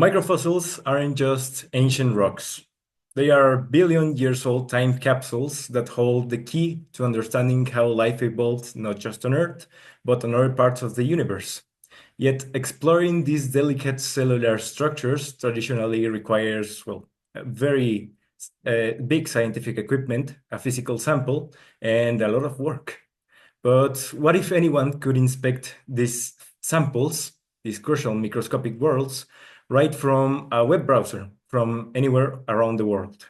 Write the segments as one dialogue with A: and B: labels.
A: Microfossils aren't just ancient rocks. They are billion years old time capsules that hold the key to understanding how life evolved not just on Earth, but on other parts of the universe. Yet exploring these delicate cellular structures traditionally requires, well, a very big scientific equipment, a physical sample, and a lot of work. But what if anyone could inspect these samples, these crucial microscopic worlds, right from a web browser, from anywhere around the world?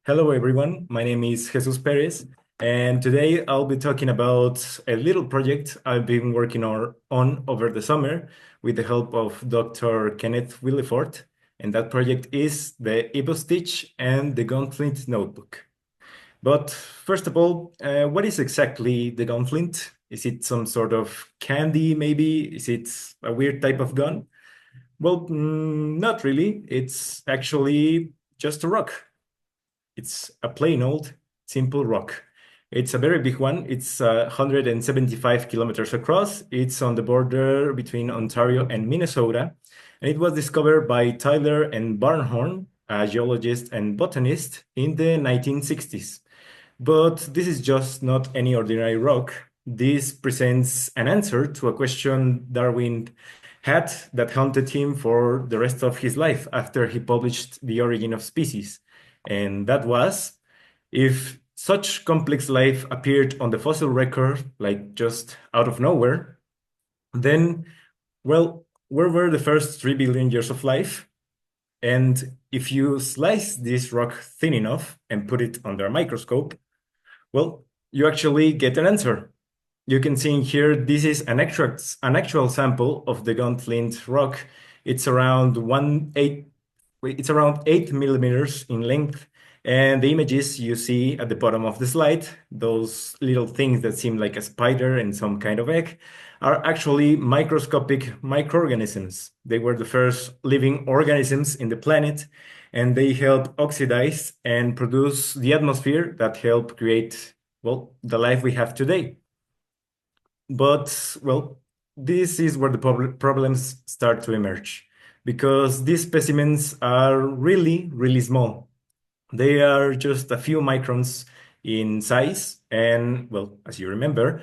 A: Hello, everyone. My name is Jesus Perez, and today I'll be talking about a little project I've been working on over the summer with the help of Dr. Kenneth Willefort, and that project is the EvoStitch and the Gunflint notebook. But first of all, what is exactly the Gunflint? Is it some sort of candy, maybe? Is it a weird type of gun? Well, not really. It's actually just a rock. It's a plain old, simple rock. It's a very big one. It's 175 kilometers across. It's on the border between Ontario and Minnesota. And it was discovered by Tyler and Barnhorn, a geologist and botanist, in the 1960s. But this is just not any ordinary rock. This presents an answer to a question Darwin had that haunted him for the rest of his life after he published The Origin of Species. And that was, if such complex life appeared on the fossil record, like just out of nowhere, then, well, where were the first 3 billion years of life? And if you slice this rock thin enough and put it under a microscope, well, you actually get an answer. You can see in here, this is an actual sample of the Gunflint rock. It's around 8 millimeters in length. And the images you see at the bottom of the slide, those little things that seem like a spider and some kind of egg, are actually microscopic microorganisms. They were the first living organisms in the planet, and they help oxidize and produce the atmosphere that help create, well, the life we have today. But, well, this is where the problems start to emerge, because these specimens are really, really small. They are just a few microns in size, and, well, as you remember,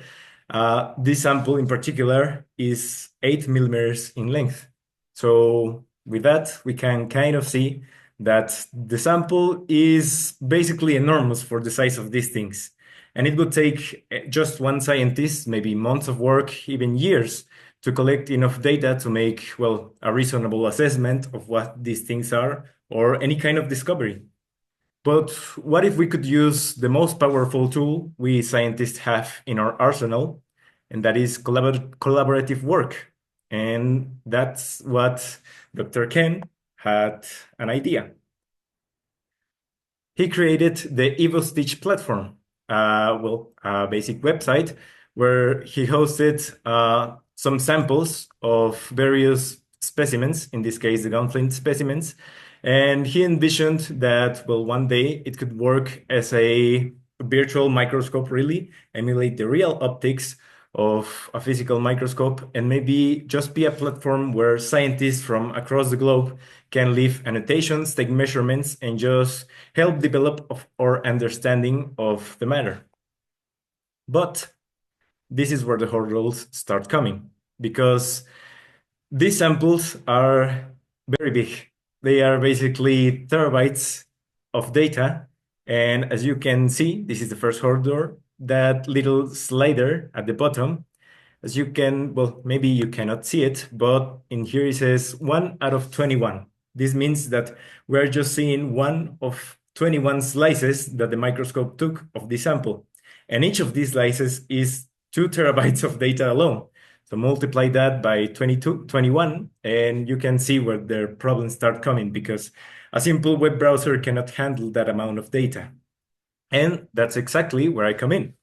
A: this sample in particular is 8 millimeters in length. So with that, we can kind of see that the sample is basically enormous for the size of these things. And it would take just one scientist, maybe months of work, even years, to collect enough data to make, well, a reasonable assessment of what these things are or any kind of discovery. But what if we could use the most powerful tool we scientists have in our arsenal, and that is collaborative work? And that's what Dr. Ken had an idea. He created the EvoStitch platform, a basic website where he hosted some samples of various specimens, in this case, the Gunflint specimens. And he envisioned that, well, one day it could work as a virtual microscope, really, emulate the real optics of a physical microscope, and maybe just be a platform where scientists from across the globe can leave annotations, take measurements, and just help develop our understanding of the matter. But this is where the hurdles start coming, because these samples are very big. They are basically terabytes of data. And as you can see, this is the first hurdle, that little slider at the bottom. As you can, well, maybe you cannot see it, but in here it says 1 out of 21. This means that we're just seeing one of 21 slices that the microscope took of the sample. And each of these slices is 2 terabytes of data alone. So multiply that by 21, and you can see where the problems start coming, because a simple web browser cannot handle that amount of data. And that's exactly where I come in.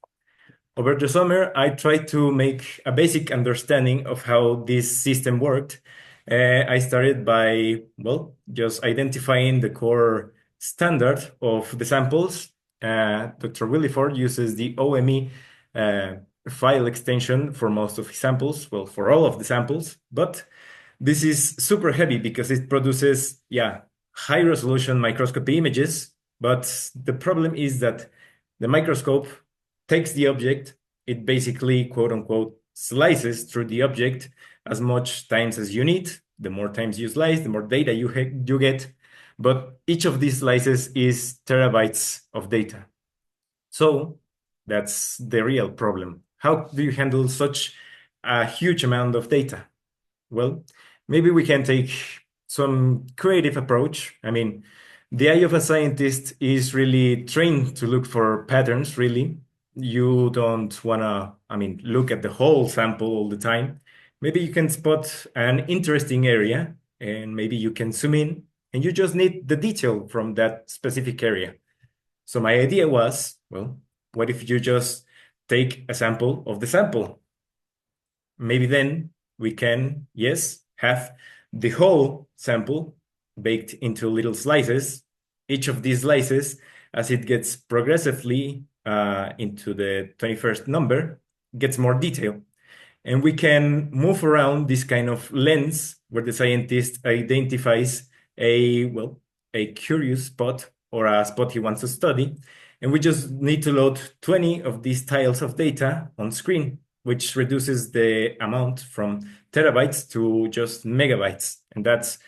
A: Over the summer, I tried to make a basic understanding of how this system worked. I started by, well, just identifying the core standard of the samples. Dr. Willeford uses the OME file extension for most of his samples, well, for all of the samples. But This is super heavy because it produces, yeah, high resolution microscopy images. But the problem is that the microscope takes the object, it basically, quote unquote, slices through the object as much times as you need. The more times you slice, the more data you get. But each of these slices is terabytes of data. So that's the real problem. How do you handle such a huge amount of data? Well, maybe we can take some creative approach. I mean, the eye of a scientist is really trained to look for patterns, really. You don't want to, I mean, look at the whole sample all the time. Maybe you can spot an interesting area and maybe you can zoom in and you just need the detail from that specific area. So my idea was, well, what if you just take a sample of the sample? Maybe then we can, yes, have the whole sample baked into little slices. Each of these slices, as it gets progressively into the 21st number, gets more detail. And we can move around this kind of lens where the scientist identifies a, well, a curious spot or a spot he wants to study. And we just need to load 20 of these tiles of data on screen, which reduces the amount from terabytes to just megabytes. And that's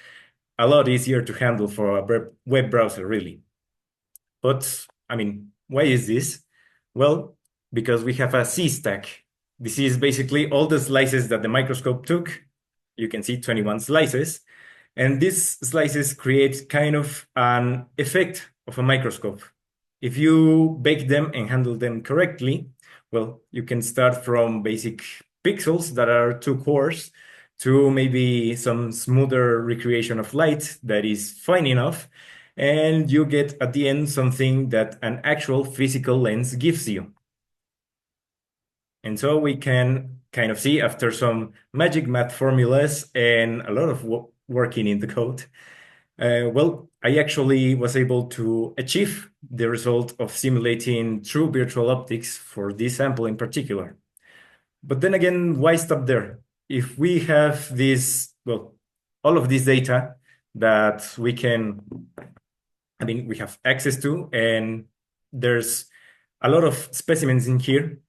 A: a lot easier to handle for a web browser, really. But I mean, why is this? Well, because we have a C stack. This is basically all the slices that the microscope took. You can see 21 slices. And these slices create kind of an effect of a microscope. If you bake them and handle them correctly, well, you can start from basic pixels that are too coarse to maybe some smoother recreation of light that is fine enough. And you get at the end something that an actual physical lens gives you. And so we can kind of see after some magic math formulas and a lot of working in the code, well, I actually was able to achieve the result of simulating true virtual optics for this sample in particular. But then again, why stop there? If we have this, well, all of this data that we can, I mean, we have access to, and there's a lot of specimens in here,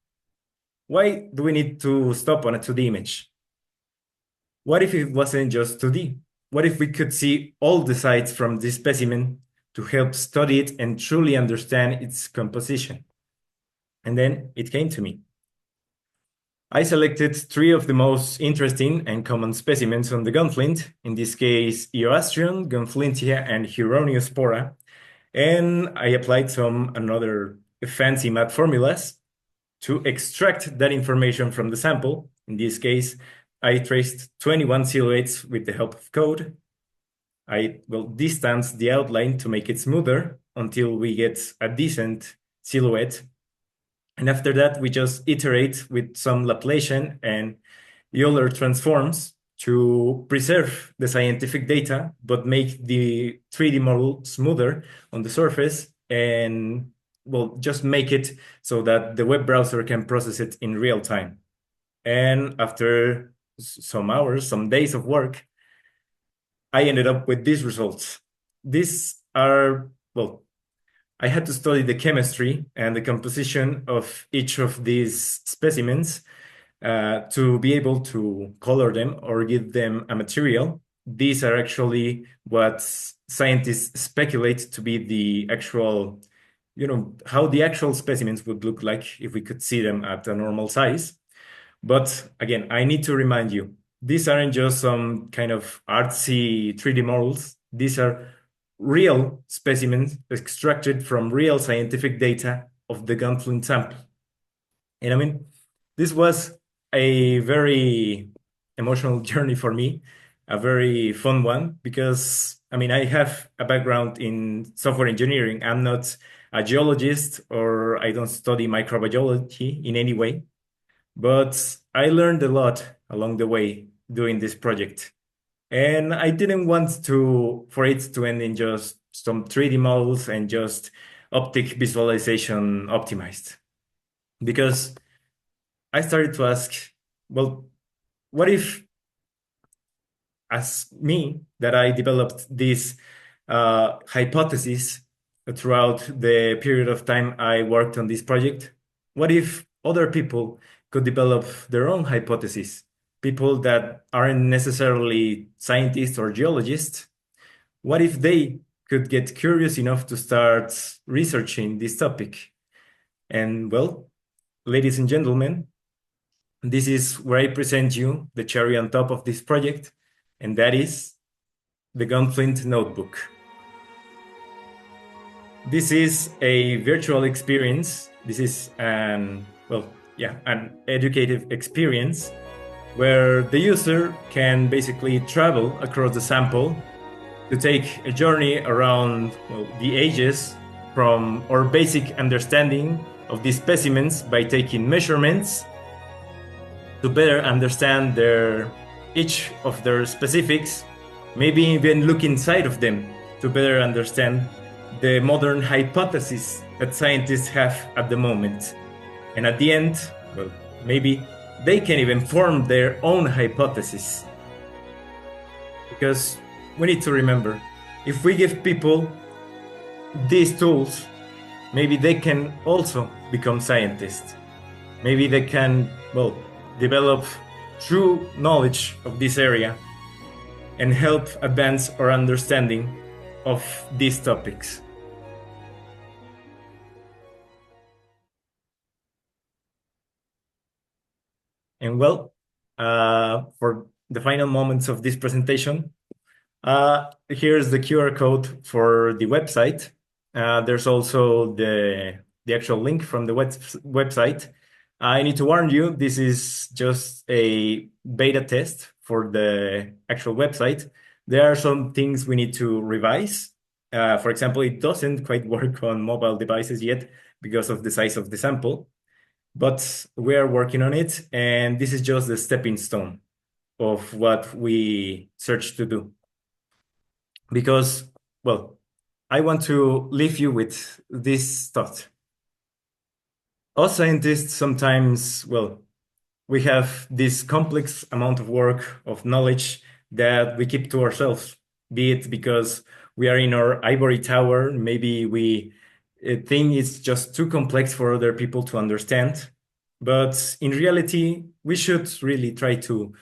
A: why do we need to stop on a 2D image? What if it wasn't just 2D? What if we could see all the sides from this specimen to help study it and truly understand its composition? And then it came to me. I selected 3 of the most interesting and common specimens on the Gunflint, in this case, Eoastrion, Gunflintia, and Hieronyiospora, and I applied some another fancy math formulas to extract that information from the sample. In this case, I traced 21 silhouettes with the help of code. I will distance the outline to make it smoother until we get a decent silhouette. And after that, we just iterate with some Laplacian and Euler transforms to preserve the scientific data, but make the 3D model smoother on the surface and well, just make it so that the web browser can process it in real time. And after some hours, some days of work, I ended up with these results. These are, well, I had to study the chemistry and the composition of each of these specimens to be able to color them or give them a material. These are actually what scientists speculate to be the actual, how the actual specimens would look like if we could see them at a normal size. But again, I need to remind you, these aren't just some kind of artsy 3D models. These are real specimens extracted from real scientific data of the Gunflint sample. And I mean, this was a very emotional journey for me, a very fun one, because I mean, I have a background in software engineering. I'm not a geologist or I don't study microbiology in any way, but I learned a lot along the way doing this project. And I didn't want for it to end in just some 3D models and just optic visualization optimized. Because I started to ask, well, what if as me, that I developed this hypothesis throughout the period of time I worked on this project, what if other people could develop their own hypotheses? People that aren't necessarily scientists or geologists, what if they could get curious enough to start researching this topic? And well, ladies and gentlemen, this is where I present you the cherry on top of this project, and that is the Gunflint notebook. This is a virtual experience. This is an educative experience where the user can basically travel across the sample to take a journey around the ages from our basic understanding of these specimens by taking measurements to better understand each of their specifics, maybe even look inside of them to better understand the modern hypotheses that scientists have at the moment. And at the end, well, maybe they can even form their own hypothesis. Because we need to remember, if we give people these tools, maybe they can also become scientists. Maybe they can, develop true knowledge of this area and help advance our understanding of these topics. And for the final moments of this presentation, here's the QR code for the website. There's also the actual link from the website. I need to warn you, this is just a beta test for the actual website. There are some things we need to revise. For example, it doesn't quite work on mobile devices yet because of the size of the sample, but we are working on it, and this is just the stepping stone of what we search to do. Because, I want to leave you with this thought. Us scientists sometimes, we have this complex amount of work, of knowledge that we keep to ourselves, be it because we are in our ivory tower, maybe we think it's just too complex for other people to understand. But in reality, we should really try to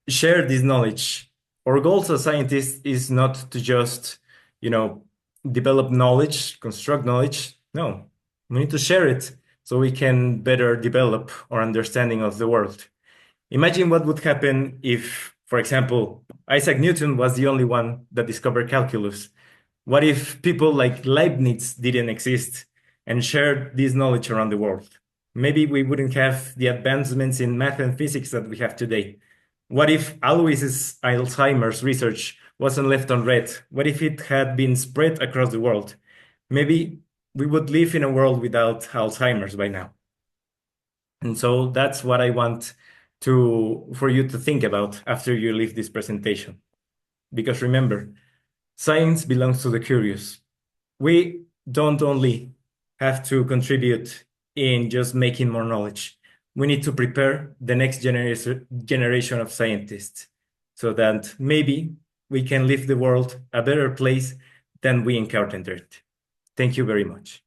A: share this knowledge. Our goal as scientists is not to just, develop knowledge, construct knowledge. No, we need to share it so we can better develop our understanding of the world. Imagine what would happen if, for example, Isaac Newton was the only one that discovered calculus. What if people like Leibniz didn't exist and shared this knowledge around the world? Maybe we wouldn't have the advancements in math and physics that we have today. What if Alois's Alzheimer's research wasn't left unread? What if it had been spread across the world? Maybe we would live in a world without Alzheimer's by now. And so that's what I want for you to think about after you leave this presentation. Because remember, science belongs to the curious. We don't only have to contribute in just making more knowledge. We need to prepare the next generation of scientists so that maybe we can leave the world a better place than we encountered it. Thank you very much.